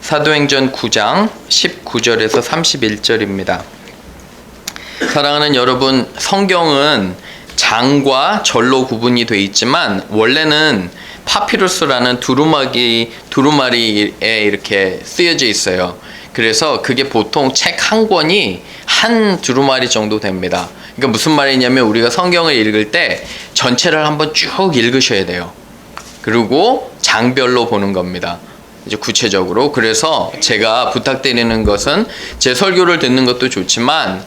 사도행전 9장 19절에서 31절입니다. 사랑하는 여러분, 성경은 장과 절로 구분이 되어 있지만 원래는 파피루스라는 두루마리에 이렇게 쓰여져 있어요. 그래서 그게 보통 책 한 권이 한 두루마리 정도 됩니다. 그러니까 무슨 말이냐면 우리가 성경을 읽을 때 전체를 한번 쭉 읽으셔야 돼요. 그리고 장별로 보는 겁니다. 이제 구체적으로. 그래서 제가 부탁드리는 것은 제 설교를 듣는 것도 좋지만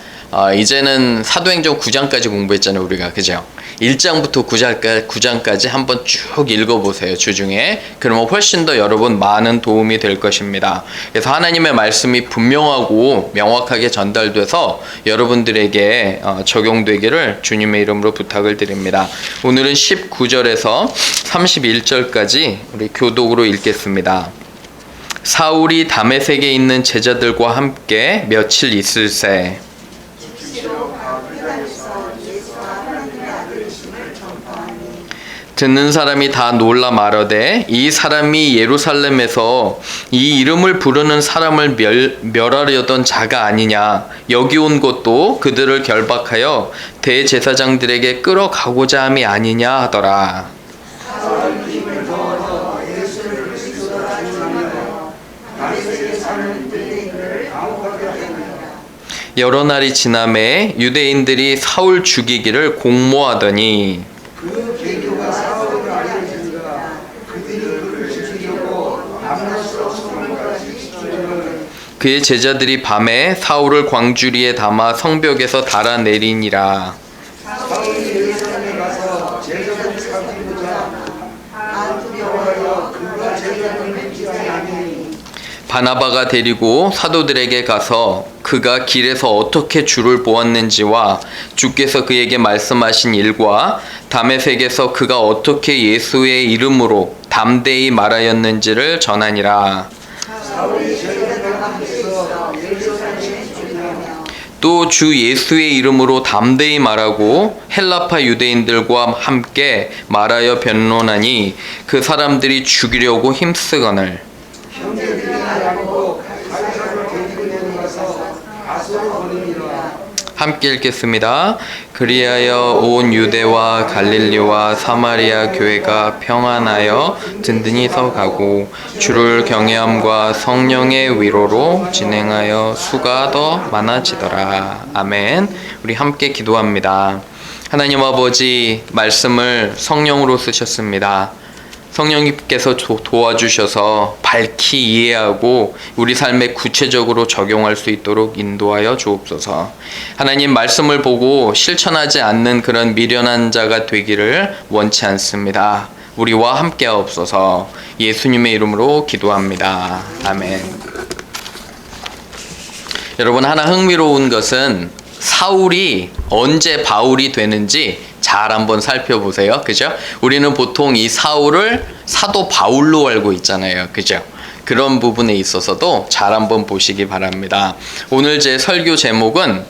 이제는 사도행전 9장까지 공부했잖아요, 우리가. 그죠? 1장부터 9장까지 한번 쭉 읽어보세요, 주중에. 그러면 훨씬 더 여러분 많은 도움이 될 것입니다. 그래서 하나님의 말씀이 분명하고 명확하게 전달돼서 여러분들에게 적용되기를 주님의 이름으로 부탁을 드립니다. 오늘은 19절에서 31절까지 우리 교독으로 읽겠습니다. 사울이 다메섹에 있는 제자들과 함께 며칠 있을새 듣는 사람이 다 놀라 말하되 이 사람이 예루살렘에서 이 이름을 부르는 사람을 멸하려던 자가 아니냐. 여기 온 것도 그들을 결박하여 대제사장들에게 끌어가고자 함이 아니냐 하더라. 여러 날이 지남에 유대인들이 사울 죽이기를 공모하더니 그의 제자들이 밤에 사울을 광주리에 담아 성벽에서 달아내리니라. 바나바가 데리고 사도들에게 가서 그가 길에서 어떻게 주를 보았는지와 주께서 그에게 말씀하신 일과 다메섹에서 그가 어떻게 예수의 이름으로 담대히 말하였는지를 전하니라. 또 주 예수의 이름으로 담대히 말하고 헬라파 유대인들과 함께 말하여 변론하니 그 사람들이 죽이려고 힘쓰거늘. 함께 읽겠습니다. 그리하여 온 유대와 갈릴리와 사마리아 교회가 평안하여 든든히 서가고 주를 경외함과 성령의 위로로 진행하여 수가 더 많아지더라. 아멘. 우리 함께 기도합니다. 하나님 아버지, 말씀을 성령으로 쓰셨습니다. 성령님께서 도와주셔서 밝히 이해하고 우리 삶에 구체적으로 적용할 수 있도록 인도하여 주옵소서. 하나님, 말씀을 보고 실천하지 않는 그런 미련한 자가 되기를 원치 않습니다. 우리와 함께 하옵소서. 예수님의 이름으로 기도합니다. 아멘. 여러분, 하나 흥미로운 것은 사울이 언제 바울이 되는지 잘 한번 살펴보세요. 그죠? 우리는 보통 이 사울을 사도 바울로 알고 있잖아요. 그죠? 그런 부분에 있어서도 잘 한번 보시기 바랍니다. 오늘 제 설교 제목은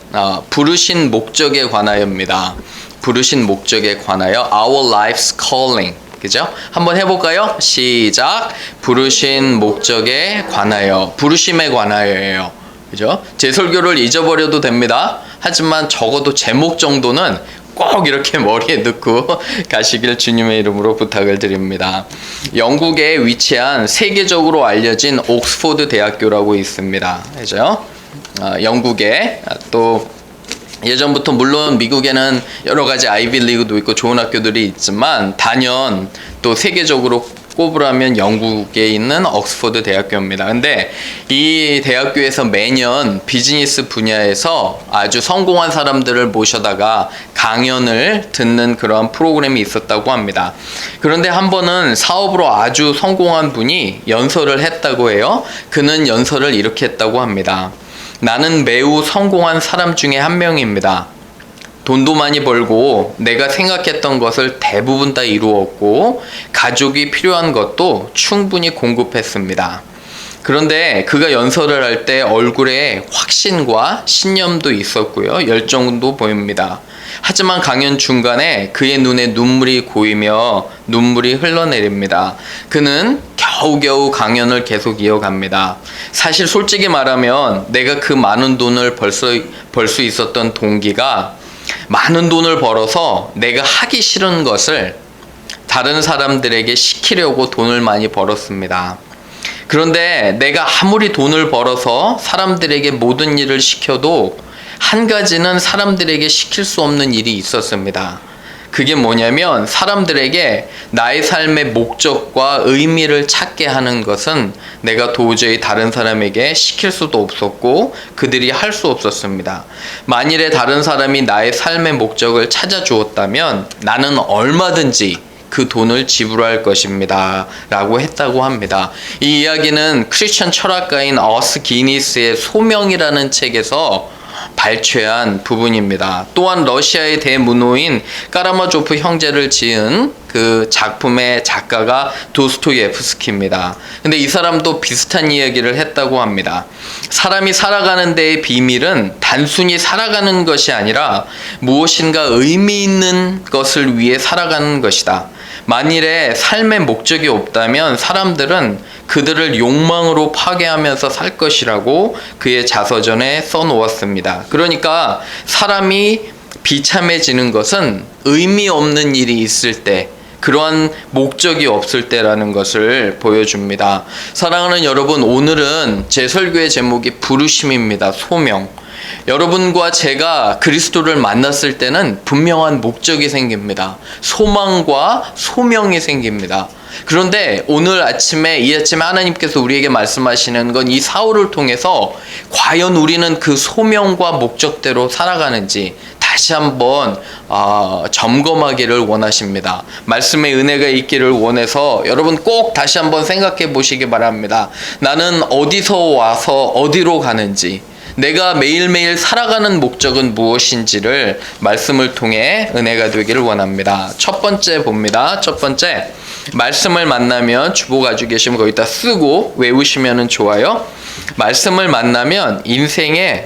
부르신 목적에 관하여입니다. 부르신 목적에 관하여 Our Life's Calling. 그죠? 한번 해볼까요? 시작. 부르신 목적에 관하여. 부르심에 관하여예요. 그죠? 제 설교를 잊어버려도 됩니다. 하지만 적어도 제목 정도는 꼭 이렇게 머리에 넣고 가시길 주님의 이름으로 부탁을 드립니다. 영국에 위치한 세계적으로 알려진 옥스포드 대학교라고 있습니다. 그죠? 영국에 또 예전부터 물론 미국에는 여러 가지 아이비리그도 있고 좋은 학교들이 있지만 단연 또 세계적으로 꼽으라면 영국에 있는 옥스포드 대학교입니다. 근데 이 대학교에서 매년 비즈니스 분야에서 아주 성공한 사람들을 모셔다가 강연을 듣는 그런 프로그램이 있었다고 합니다. 그런데 한 번은 사업으로 아주 성공한 분이 연설을 했다고 해요. 그는 연설을 이렇게 했다고 합니다. 나는 매우 성공한 사람 중에 한 명입니다. 돈도 많이 벌고 내가 생각했던 것을 대부분 다 이루었고 가족이 필요한 것도 충분히 공급했습니다. 그런데 그가 연설을 할 때 얼굴에 확신과 신념도 있었고요. 열정도 보입니다. 하지만 강연 중간에 그의 눈에 눈물이 고이며 눈물이 흘러내립니다. 그는 겨우겨우 강연을 계속 이어갑니다. 사실 솔직히 말하면 내가 그 많은 돈을 벌 수 있었던 동기가 많은 돈을 벌어서 내가 하기 싫은 것을 다른 사람들에게 시키려고 돈을 많이 벌었습니다. 그런데 내가 아무리 돈을 벌어서 사람들에게 모든 일을 시켜도 한 가지는 사람들에게 시킬 수 없는 일이 있었습니다. 그게 뭐냐면 사람들에게 나의 삶의 목적과 의미를 찾게 하는 것은 내가 도저히 다른 사람에게 시킬 수도 없었고 그들이 할 수 없었습니다. 만일에 다른 사람이 나의 삶의 목적을 찾아주었다면 나는 얼마든지 그 돈을 지불할 것입니다 라고 했다고 합니다. 이 이야기는 크리스천 철학가인 어스 기니스의 소명이라는 책에서 발췌한 부분입니다. 또한 러시아의 대문호인 까라마조프 형제를 지은 그 작품의 작가가 도스토예프스키입니다. 근데 이 사람도 비슷한 이야기를 했다고 합니다. 사람이 살아가는 데의 비밀은 단순히 살아가는 것이 아니라 무엇인가 의미 있는 것을 위해 살아가는 것이다. 만일에 삶의 목적이 없다면 사람들은 그들을 욕망으로 파괴하면서 살 것이라고 그의 자서전에 써놓았습니다. 그러니까 사람이 비참해지는 것은 의미 없는 일이 있을 때, 그러한 목적이 없을 때라는 것을 보여줍니다. 사랑하는 여러분, 오늘은 제 설교의 제목이 부르심입니다. 소명. 여러분과 제가 그리스도를 만났을 때는 분명한 목적이 생깁니다. 소망과 소명이 생깁니다. 그런데 오늘 아침에, 이 아침에 하나님께서 우리에게 말씀하시는 건 이 사울을 통해서 과연 우리는 그 소명과 목적대로 살아가는지 다시 한번 점검하기를 원하십니다. 말씀의 은혜가 있기를 원해서 여러분 꼭 다시 한번 생각해 보시기 바랍니다. 나는 어디서 와서 어디로 가는지, 내가 매일매일 살아가는 목적은 무엇인지를 말씀을 통해 은혜가 되기를 원합니다. 첫 번째 봅니다. 첫 번째, 말씀을 만나면, 주보 가지고 계시면 거기다 쓰고 외우시면 좋아요. 말씀을 만나면 인생에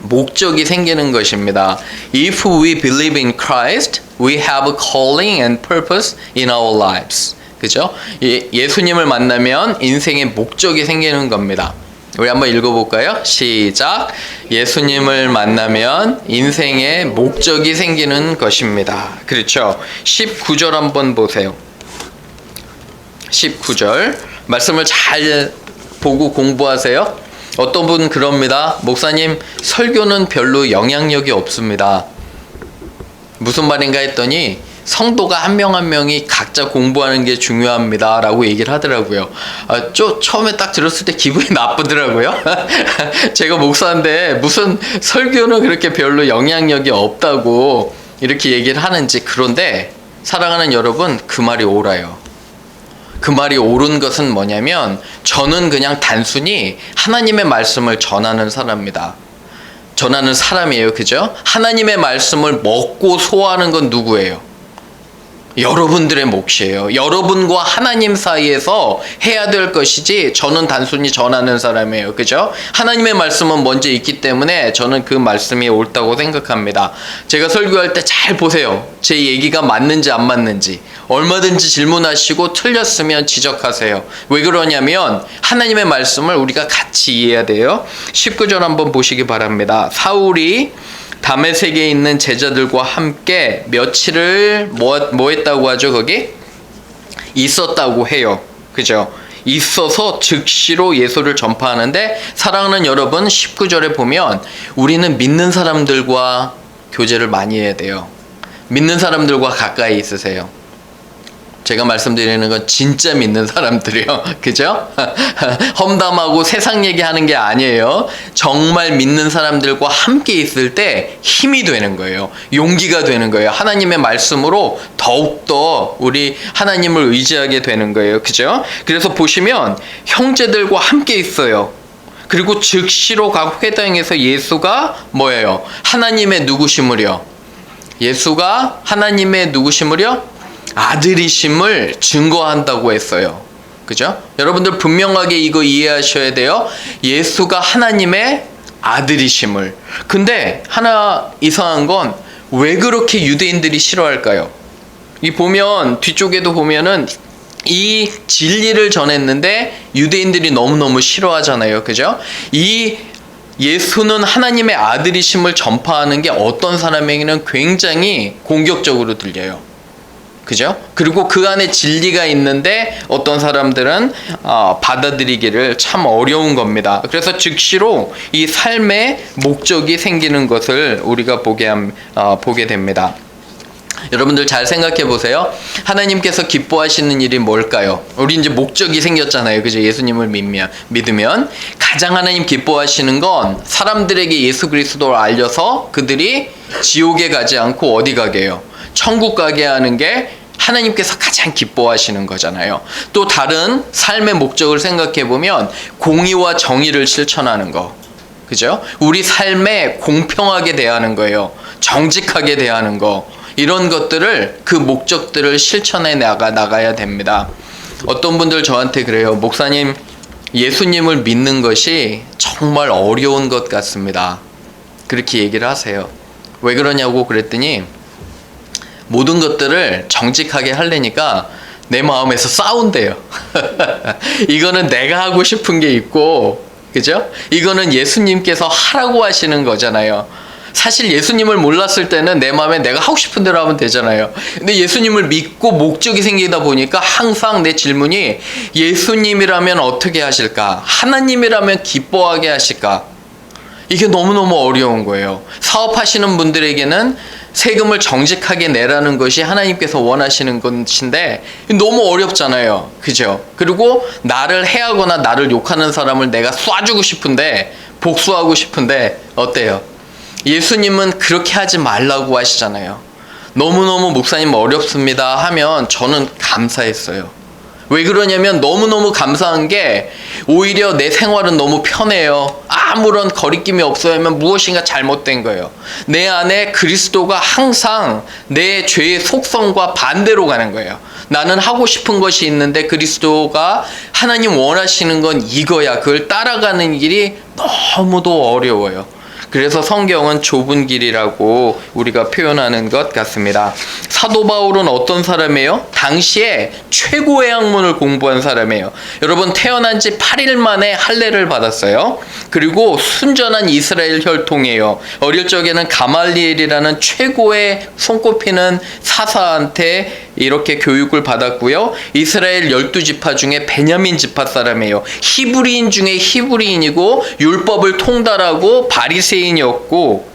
목적이 생기는 것입니다. If we believe in Christ, we have a calling and purpose in our lives. 그죠? 예수님을 만나면 인생에 목적이 생기는 겁니다. 우리 한번 읽어볼까요? 시작. 예수님을 만나면 인생에 목적이 생기는 것입니다. 그렇죠? 19절 한번 보세요. 19절 말씀을 잘 보고 공부하세요. 어떤 분은 그럽니다. 목사님, 설교는 별로 영향력이 없습니다. 무슨 말인가 했더니 성도가 한 명 한 명이 각자 공부하는 게 중요합니다 라고 얘기를 하더라고요. 처음에 딱 들었을 때 기분이 나쁘더라고요. 제가 목사인데 무슨 설교는 그렇게 별로 영향력이 없다고 이렇게 얘기를 하는지. 그런데 사랑하는 여러분, 그 말이 옳아요. 그 말이 옳은 것은 뭐냐면, 저는 그냥 단순히 하나님의 말씀을 전하는 사람이에요. 그죠? 하나님의 말씀을 먹고 소화하는 건 누구예요? 여러분들의 몫이에요. 여러분과 하나님 사이에서 해야 될 것이지, 저는 단순히 전하는 사람이에요. 그죠? 하나님의 말씀은 먼저 있기 때문에 저는 그 말씀이 옳다고 생각합니다. 제가 설교할 때 잘 보세요. 제 얘기가 맞는지 안 맞는지. 얼마든지 질문하시고 틀렸으면 지적하세요. 왜 그러냐면 하나님의 말씀을 우리가 같이 이해해야 돼요. 19절 한번 보시기 바랍니다. 사울이 다메섹에 있는 제자들과 함께 며칠을 뭐 했다고 하죠? 거기 있었다고 해요. 그죠? 있어서 즉시로 예수를 전파하는데, 사랑하는 여러분, 19절에 보면 우리는 믿는 사람들과 교제를 많이 해야 돼요. 믿는 사람들과 가까이 있으세요. 제가 말씀드리는 건 진짜 믿는 사람들이요. 그죠? 험담하고 세상 얘기하는 게 아니에요. 정말 믿는 사람들과 함께 있을 때 힘이 되는 거예요. 용기가 되는 거예요. 하나님의 말씀으로 더욱더 우리 하나님을 의지하게 되는 거예요. 그죠? 그래서 보시면 형제들과 함께 있어요. 그리고 즉시로 각 회당에서 예수가 뭐예요? 하나님의 누구심을요? 예수가 하나님의 누구심을요? 아들이심을 증거한다고 했어요. 그죠? 여러분들 분명하게 이거 이해하셔야 돼요. 예수가 하나님의 아들이심을. 근데 하나 이상한 건, 왜 그렇게 유대인들이 싫어할까요? 이 보면 뒤쪽에도 보면은 이 진리를 전했는데 유대인들이 너무너무 싫어하잖아요. 그죠? 이 예수는 하나님의 아들이심을 전파하는 게 어떤 사람에게는 굉장히 공격적으로 들려요. 그죠? 그리고 그 안에 진리가 있는데 어떤 사람들은 받아들이기를 참 어려운 겁니다. 그래서 즉시로 이 삶의 목적이 생기는 것을 우리가 보게 됩니다. 여러분들 잘 생각해 보세요. 하나님께서 기뻐하시는 일이 뭘까요? 우리 이제 목적이 생겼잖아요. 그죠? 예수님을 믿으면 가장 하나님 기뻐하시는 건 사람들에게 예수 그리스도를 알려서 그들이 지옥에 가지 않고 어디 가게 해요? 천국 가게 하는 게 하나님께서 가장 기뻐하시는 거잖아요. 또 다른 삶의 목적을 생각해 보면 공의와 정의를 실천하는 거. 그죠? 우리 삶에 공평하게 대하는 거예요. 정직하게 대하는 거. 이런 것들을 그 목적들을 실천해 나가야 됩니다. 어떤 분들 저한테 그래요. 목사님, 예수님을 믿는 것이 정말 어려운 것 같습니다. 그렇게 얘기를 하세요. 왜 그러냐고 그랬더니 모든 것들을 정직하게 하려니까 내 마음에서 싸운대요. 이거는 내가 하고 싶은 게 있고, 그죠? 이거는 예수님께서 하라고 하시는 거잖아요. 사실 예수님을 몰랐을 때는 내 마음에 내가 하고 싶은 대로 하면 되잖아요. 근데 예수님을 믿고 목적이 생기다 보니까 항상 내 질문이 예수님이라면 어떻게 하실까? 하나님이라면 기뻐하게 하실까? 이게 너무너무 어려운 거예요. 사업하시는 분들에게는 세금을 정직하게 내라는 것이 하나님께서 원하시는 것인데 너무 어렵잖아요. 그죠? 그리고 나를 해하거나 나를 욕하는 사람을 내가 쏴주고 싶은데, 복수하고 싶은데 어때요? 예수님은 그렇게 하지 말라고 하시잖아요. 너무너무 목사님 어렵습니다 하면 저는 감사했어요. 왜 그러냐면 너무너무 감사한 게 오히려 내 생활은 너무 편해요. 아무런 거리낌이 없어야 하면 무엇인가 잘못된 거예요. 내 안에 그리스도가 항상 내 죄의 속성과 반대로 가는 거예요. 나는 하고 싶은 것이 있는데 그리스도가 하나님 원하시는 건 이거야. 그걸 따라가는 길이 너무도 어려워요. 그래서 성경은 좁은 길이라고 우리가 표현하는 것 같습니다. 사도 바울은 어떤 사람이에요? 당시에 최고의 학문을 공부한 사람이에요. 여러분, 태어난 지 8일 만에 할례를 받았어요. 그리고 순전한 이스라엘 혈통이에요. 어릴 적에는 가말리엘이라는 최고의 손꼽히는 사사한테 이렇게 교육을 받았고요. 이스라엘 12지파 중에 베냐민 지파 사람이에요. 히브리인 중에 히브리인이고 율법을 통달하고 바리새인이었고,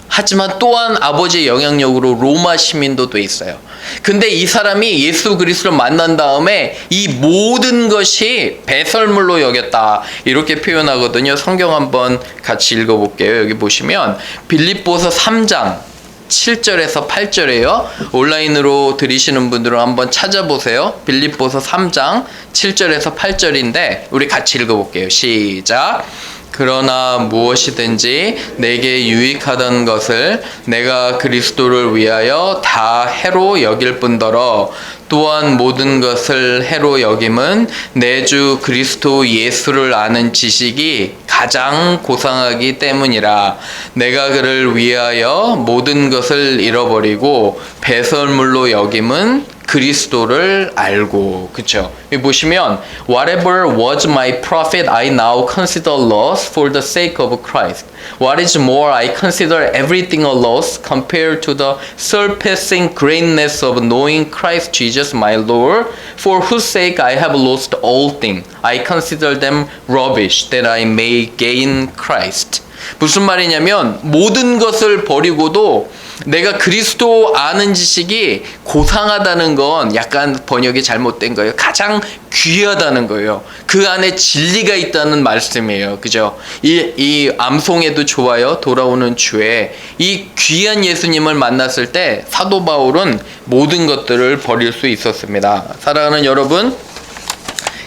하지만 또한 아버지의 영향력으로 로마 시민도 돼 있어요. 근데 이 사람이 예수 그리스도를 만난 다음에 이 모든 것이 배설물로 여겼다, 이렇게 표현하거든요. 성경 한번 같이 읽어볼게요. 여기 보시면 빌립보서 3장 7절에서 8절이에요. 온라인으로 들으시는 분들은 한번 찾아보세요. 빌립보서 3장 7절에서 8절인데 우리 같이 읽어볼게요. 시작. 그러나 무엇이든지 내게 유익하던 것을 내가 그리스도를 위하여 다 해로 여길 뿐더러 또한 모든 것을 해로 여김은 내 주 그리스도 예수를 아는 지식이 가장 고상하기 때문이라. 내가 그를 위하여 모든 것을 잃어버리고 배설물로 여김은 그리스도를 알고. 그쵸? 여기 보시면 Whatever was my profit I now consider loss for the sake of Christ. What is more, I consider everything a loss compared to the surpassing greatness of knowing Christ Jesus my Lord, for whose sake I have lost all things. I consider them rubbish, that I may gain Christ. 무슨 말이냐면 모든 것을 버리고도 내가 그리스도 아는 지식이 고상하다는 건 약간 번역이 잘못된 거예요. 가장 귀하다는 거예요. 그 안에 진리가 있다는 말씀이에요. 그죠? 이 암송에도 좋아요. 돌아오는 주에 이 귀한 예수님을 만났을 때 사도 바울은 모든 것들을 버릴 수 있었습니다. 사랑하는 여러분,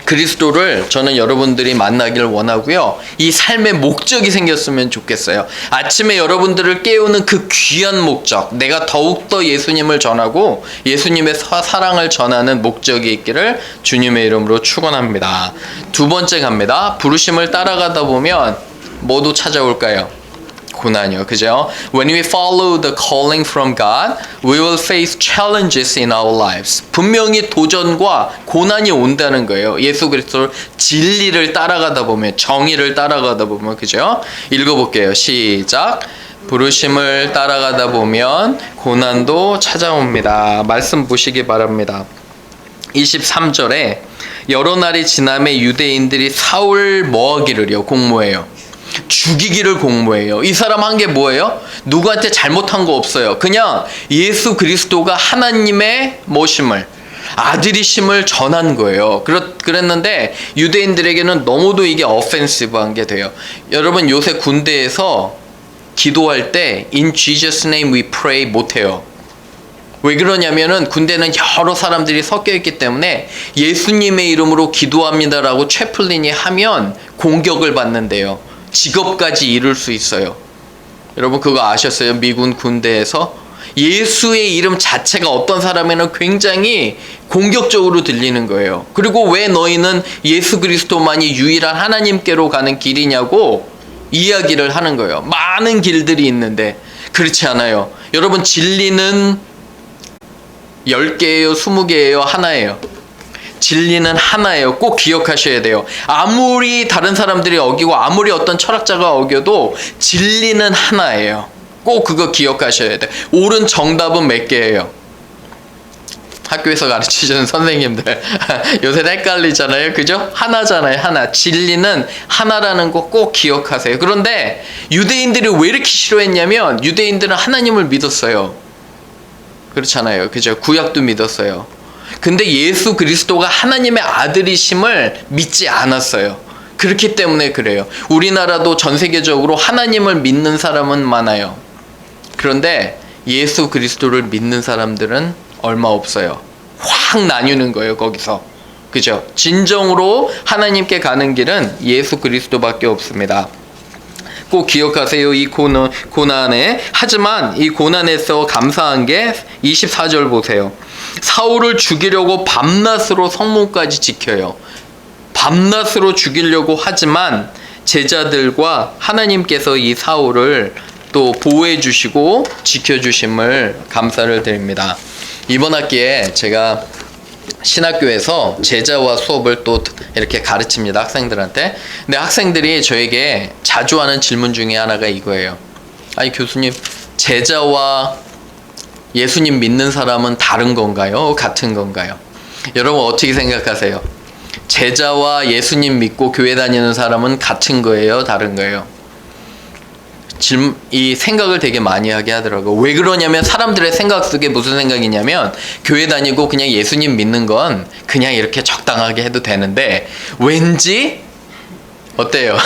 그리스도를 저는 여러분들이 만나기를 원하고요. 이 삶의 목적이 생겼으면 좋겠어요. 아침에 여러분들을 깨우는 그 귀한 목적, 내가 더욱더 예수님을 전하고 예수님의 사랑을 전하는 목적이 있기를 주님의 이름으로 축원합니다. 두 번째 갑니다. 부르심을 따라가다 보면 뭐도 찾아올까요? 고난이요. 그죠? When we follow the calling from God, we will face challenges in our lives. 분명히 도전과 고난이 온다는 거예요. 예수 그리스도 진리를 따라가다 보면, 정의를 따라가다 보면, 그죠? 읽어볼게요. 시작. 부르심을 따라가다 보면 고난도 찾아옵니다. 말씀 보시기 바랍니다. 23절에 여러 날이 지남에 유대인들이 사울 뭐하기를요? 공모해요. 죽이기를 공모해요. 이 사람 한 게 뭐예요? 누구한테 잘못한 거 없어요. 그냥 예수 그리스도가 하나님의 뭐심을, 아들이심을 전한 거예요. 그랬는데 유대인들에게는 너무도 이게 어펜시브한 게 돼요. 여러분 요새 군대에서 기도할 때 In Jesus' name we pray 못해요. 왜 그러냐면은 군대는 여러 사람들이 섞여 있기 때문에 예수님의 이름으로 기도합니다라고 채플린이 하면 공격을 받는데요. 직업까지 잃을 수 있어요. 여러분 그거 아셨어요? 미군 군대에서 예수의 이름 자체가 어떤 사람에는 굉장히 공격적으로 들리는 거예요. 그리고 왜 너희는 예수 그리스도만이 유일한 하나님께로 가는 길이냐고 이야기를 하는 거예요. 많은 길들이 있는데 그렇지 않아요. 여러분 진리는 10개예요? 20개예요? 하나예요. 진리는 하나예요. 꼭 기억하셔야 돼요. 아무리 다른 사람들이 어기고 아무리 어떤 철학자가 어겨도 진리는 하나예요. 꼭 그거 기억하셔야 돼요. 옳은 정답은 몇 개예요? 학교에서 가르치시는 선생님들 요새 헷갈리잖아요. 그죠? 하나잖아요. 하나. 진리는 하나라는 거 꼭 기억하세요. 그런데 유대인들이 왜 이렇게 싫어했냐면 유대인들은 하나님을 믿었어요. 그렇잖아요. 그죠? 구약도 믿었어요. 근데 예수 그리스도가 하나님의 아들이심을 믿지 않았어요. 그렇기 때문에 그래요. 우리나라도 전 세계적으로 하나님을 믿는 사람은 많아요. 그런데 예수 그리스도를 믿는 사람들은 얼마 없어요. 확 나뉘는 거예요. 거기서. 그죠? 진정으로 하나님께 가는 길은 예수 그리스도밖에 없습니다. 꼭 기억하세요. 이 고난에. 하지만 이 고난에서 감사한 게 24절 보세요. 사울을 죽이려고 밤낮으로 성문까지 지켜요. 밤낮으로 죽이려고 하지만 제자들과 하나님께서 이 사울을 또 보호해 주시고 지켜 주심을 감사를 드립니다. 이번 학기에 제가 신학교에서 제자와 수업을 또 이렇게 가르칩니다. 학생들한테. 근데 학생들이 저에게 자주 하는 질문 중에 하나가 이거예요. 아니 교수님, 제자와 예수님 믿는 사람은 다른 건가요? 같은 건가요? 여러분 어떻게 생각하세요? 제자와 예수님 믿고 교회 다니는 사람은 같은 거예요? 다른 거예요? 이 생각을 되게 많이 하게 하더라고요. 왜 그러냐면 사람들의 생각 속에 무슨 생각이냐면 교회 다니고 그냥 예수님 믿는 건 그냥 이렇게 적당하게 해도 되는데 왠지 어때요?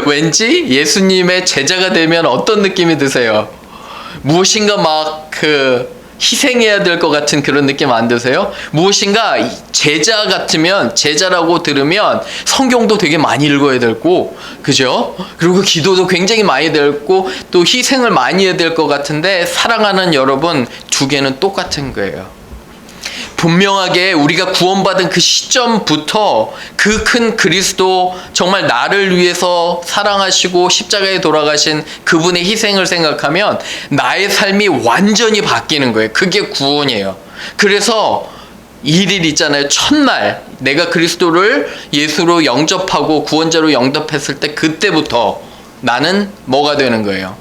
왠지 예수님의 제자가 되면 어떤 느낌이 드세요? 무엇인가 막 희생해야 될 것 같은 그런 느낌 안 드세요? 무엇인가 제자 같으면, 제자라고 들으면 성경도 되게 많이 읽어야 되고, 그죠? 그리고 기도도 굉장히 많이 되고 또 희생을 많이 해야 될 것 같은데 사랑하는 여러분, 두 개는 똑같은 거예요. 분명하게 우리가 구원받은 그 시점부터 그 큰 그리스도, 정말 나를 위해서 사랑하시고 십자가에 돌아가신 그분의 희생을 생각하면 나의 삶이 완전히 바뀌는 거예요. 그게 구원이에요. 그래서 일일 있잖아요. 첫날 내가 그리스도를 예수로 영접하고 구원자로 영접했을 때 그때부터 나는 뭐가 되는 거예요?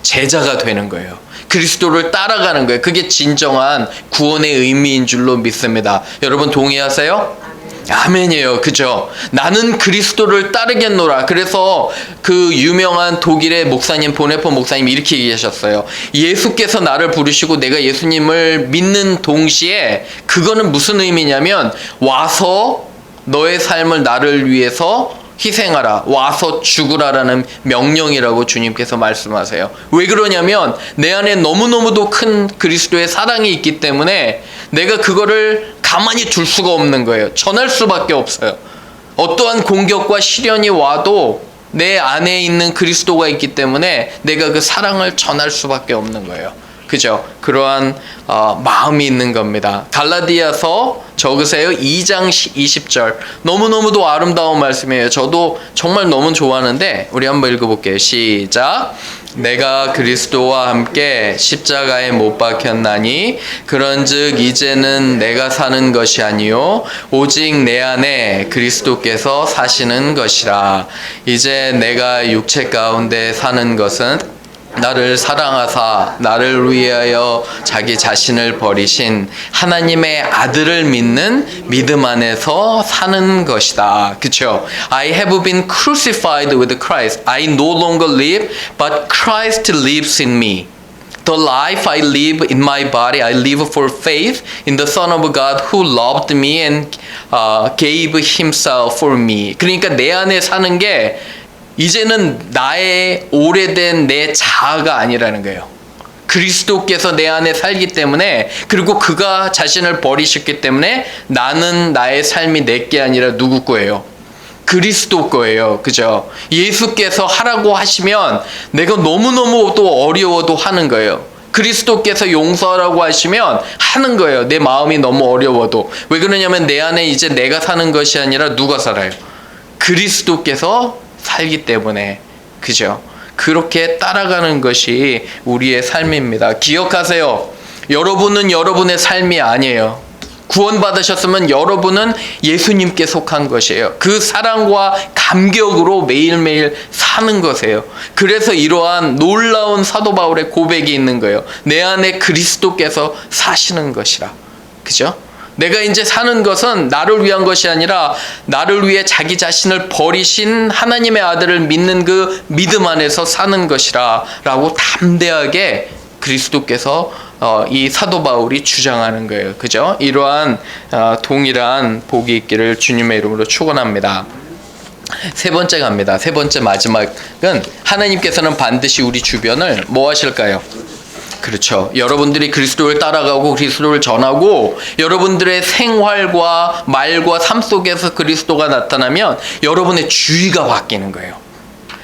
제자가 되는 거예요. 그리스도를 따라가는 거예요. 그게 진정한 구원의 의미인 줄로 믿습니다. 여러분 동의하세요? 아멘이에요. 그죠? 나는 그리스도를 따르겠노라. 그래서 그 유명한 독일의 목사님, 보네포 목사님이 이렇게 얘기하셨어요. 예수께서 나를 부르시고 내가 예수님을 믿는 동시에 그거는 무슨 의미냐면 와서 너의 삶을 나를 위해서 희생하라, 와서 죽으라라는 명령이라고 주님께서 말씀하세요. 왜 그러냐면 내 안에 너무너무도 큰 그리스도의 사랑이 있기 때문에 내가 그거를 가만히 둘 수가 없는 거예요. 전할 수밖에 없어요. 어떠한 공격과 시련이 와도 내 안에 있는 그리스도가 있기 때문에 내가 그 사랑을 전할 수밖에 없는 거예요. 그죠? 그러한 마음이 있는 겁니다. 갈라디아서 적으세요. 2장 20절. 너무너무도 아름다운 말씀이에요. 저도 정말 너무 좋아하는데 우리 한번 읽어볼게요. 시작. 내가 그리스도와 함께 십자가에 못 박혔나니 그런즉 이제는 내가 사는 것이 아니요 오직 내 안에 그리스도께서 사시는 것이라. 이제 내가 육체 가운데 사는 것은 나를 사랑하사 나를 위하여 자기 자신을 버리신 하나님의 아들을 믿는 믿음 안에서 사는 것이다. 그렇죠? I have been crucified with Christ. I no longer live, but Christ lives in me. The life I live in my body, I live for faith in the Son of God who loved me and gave himself for me. 그러니까 내 안에 사는 게 이제는 나의 오래된 내 자아가 아니라는 거예요. 그리스도께서 내 안에 살기 때문에, 그리고 그가 자신을 버리셨기 때문에 나는 나의 삶이 내게 아니라 누구 거예요? 그리스도 거예요. 그죠? 예수께서 하라고 하시면 내가 너무너무 또 어려워도 하는 거예요. 그리스도께서 용서하라고 하시면 하는 거예요. 내 마음이 너무 어려워도. 왜 그러냐면 내 안에 이제 내가 사는 것이 아니라 누가 살아요? 그리스도께서 살기 때문에. 그죠? 그렇게 따라가는 것이 우리의 삶입니다. 기억하세요. 여러분은 여러분의 삶이 아니에요. 구원받으셨으면 여러분은 예수님께 속한 것이에요. 그 사랑과 감격으로 매일매일 사는 것이에요. 그래서 이러한 놀라운 사도 바울의 고백이 있는 거예요. 내 안에 그리스도께서 사시는 것이라. 그죠? 내가 이제 사는 것은 나를 위한 것이 아니라 나를 위해 자기 자신을 버리신 하나님의 아들을 믿는 그 믿음 안에서 사는 것이라 라고 담대하게 그리스도께서 이 사도 바울이 주장하는 거예요. 그죠? 이러한 동일한 복이 있기를 주님의 이름으로 축원합니다. 세 번째 갑니다. 세 번째 마지막은 하나님께서는 반드시 우리 주변을 뭐 하실까요? 그렇죠. 여러분들이 그리스도를 따라가고 그리스도를 전하고 여러분들의 생활과 말과 삶 속에서 그리스도가 나타나면 여러분의 주의가 바뀌는 거예요.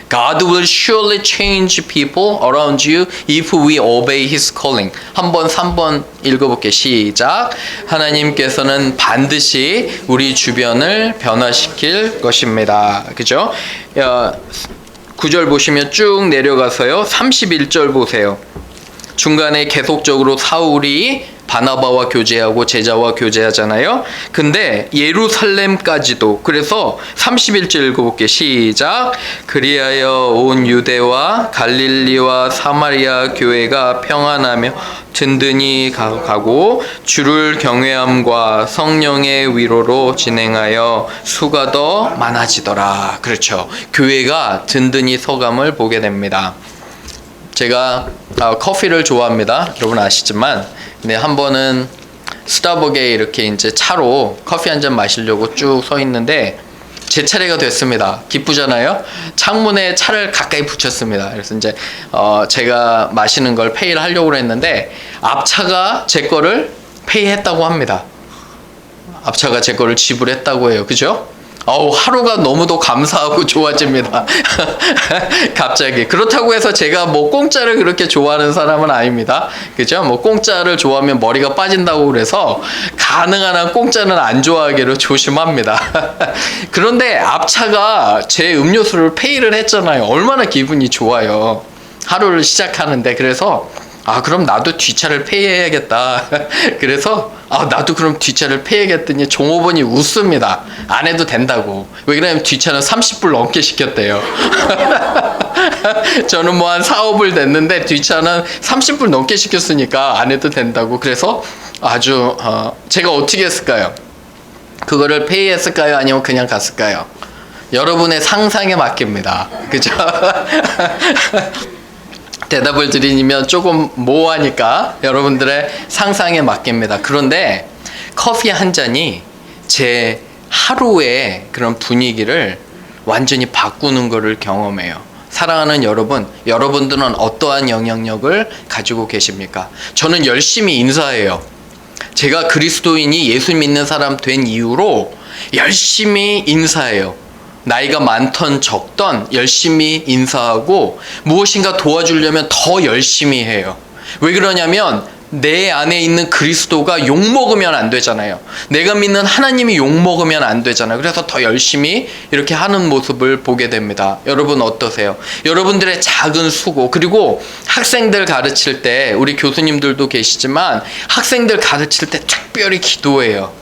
God will surely change people around you if we obey His calling. 한번 3번 읽어볼게요. 시작. 하나님께서는 반드시 우리 주변을 변화시킬 것입니다. 그죠? 9절 보시면 쭉 내려가서요. 31절 보세요. 중간에 계속적으로 사울이 바나바와 교제하고 제자와 교제하잖아요. 근데 예루살렘까지도, 그래서 31절 읽어볼게요. 시작. 그리하여 온 유대와 갈릴리와 사마리아 교회가 평안하며 든든히 가고 주를 경외함과 성령의 위로로 진행하여 수가 더 많아지더라. 그렇죠. 교회가 든든히 서감을 보게 됩니다. 제가 커피를 좋아합니다. 여러분 아시지만, 근데 한 번은 스타벅에 이렇게 이제 차로 커피 한 잔 마시려고 쭉 서 있는데 제 차례가 됐습니다. 기쁘잖아요. 창문에 차를 가까이 붙였습니다. 그래서 이제 제가 마시는 걸 페이를 하려고 했는데 앞차가 제 거를 페이했다고 합니다. 앞차가 제 거를 지불했다고 해요. 그죠? 하루가 너무도 감사하고 좋아집니다. 갑자기. 그렇다고 해서 제가 뭐 공짜를 그렇게 좋아하는 사람은 아닙니다. 그죠? 뭐 공짜를 좋아하면 머리가 빠진다고 그래서 가능한 한 공짜는 안 좋아하기로 조심합니다. 그런데 앞차가 제 음료수를 페이를 했잖아요. 얼마나 기분이 좋아요. 하루를 시작하는데. 그래서 그럼 나도 뒷차를 페이해야겠다. 그래서 나도 그럼 뒷차를 페이해야겠더니 종업원이 웃습니다. 안 해도 된다고. 왜 그러냐면 뒷차는 30불 넘게 시켰대요. 저는 뭐 한 4~5불 냈는데 뒷차는 30불 넘게 시켰으니까 안 해도 된다고. 그래서 아주 제가 어떻게 했을까요? 그거를 페이했을까요? 아니면 그냥 갔을까요? 여러분의 상상에 맡깁니다. 그죠? 대답을 드리면 조금 모호하니까 여러분들의 상상에 맡깁니다. 그런데 커피 한 잔이 제 하루의 그런 분위기를 완전히 바꾸는 것을 경험해요. 사랑하는 여러분, 여러분들은 어떠한 영향력을 가지고 계십니까? 저는 열심히 인사해요. 제가 그리스도인이 예수 믿는 사람 된 이후로 열심히 인사해요. 나이가 많던 적던 열심히 인사하고 무엇인가 도와주려면 더 열심히 해요. 왜 그러냐면 내 안에 있는 그리스도가 욕먹으면 안 되잖아요. 내가 믿는 하나님이 욕먹으면 안 되잖아요. 그래서 더 열심히 이렇게 하는 모습을 보게 됩니다. 여러분 어떠세요? 여러분들의 작은 수고, 그리고 학생들 가르칠 때, 우리 교수님들도 계시지만 학생들 가르칠 때 특별히 기도해요.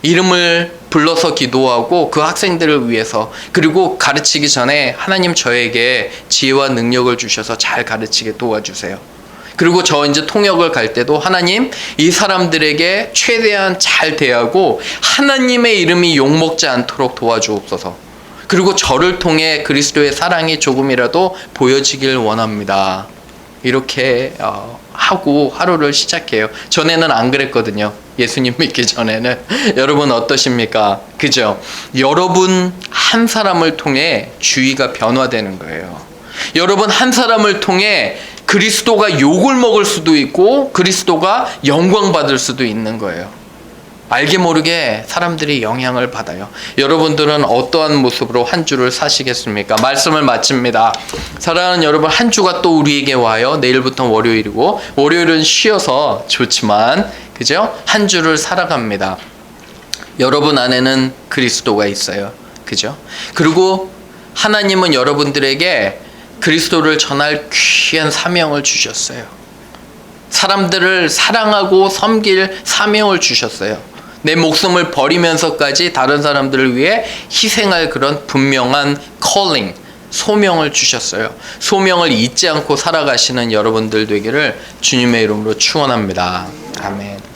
이름을 불러서 기도하고 그 학생들을 위해서, 그리고 가르치기 전에 하나님 저에게 지혜와 능력을 주셔서 잘 가르치게 도와주세요. 그리고 저 이제 통역을 갈 때도 하나님 이 사람들에게 최대한 잘 대하고 하나님의 이름이 욕먹지 않도록 도와주옵소서. 그리고 저를 통해 그리스도의 사랑이 조금이라도 보여지길 원합니다. 이렇게 하고 하루를 시작해요. 전에는 안 그랬거든요. 예수님 믿기 전에는. 여러분 어떠십니까? 그죠? 여러분 한 사람을 통해 주의가 변화되는 거예요. 여러분 한 사람을 통해 그리스도가 욕을 먹을 수도 있고 그리스도가 영광 받을 수도 있는 거예요. 알게 모르게 사람들이 영향을 받아요. 여러분들은 어떠한 모습으로 한 주를 사시겠습니까? 말씀을 마칩니다. 사랑하는 여러분, 한 주가 또 우리에게 와요. 내일부터 월요일이고, 월요일은 쉬어서 좋지만, 그죠? 한 주를 살아갑니다. 여러분 안에는 그리스도가 있어요. 그죠? 그리고 하나님은 여러분들에게 그리스도를 전할 귀한 사명을 주셨어요. 사람들을 사랑하고 섬길 사명을 주셨어요. 내 목숨을 버리면서까지 다른 사람들을 위해 희생할 그런 분명한 calling, 소명을 주셨어요. 소명을 잊지 않고 살아가시는 여러분들 되기를 주님의 이름으로 축원합니다. 아멘.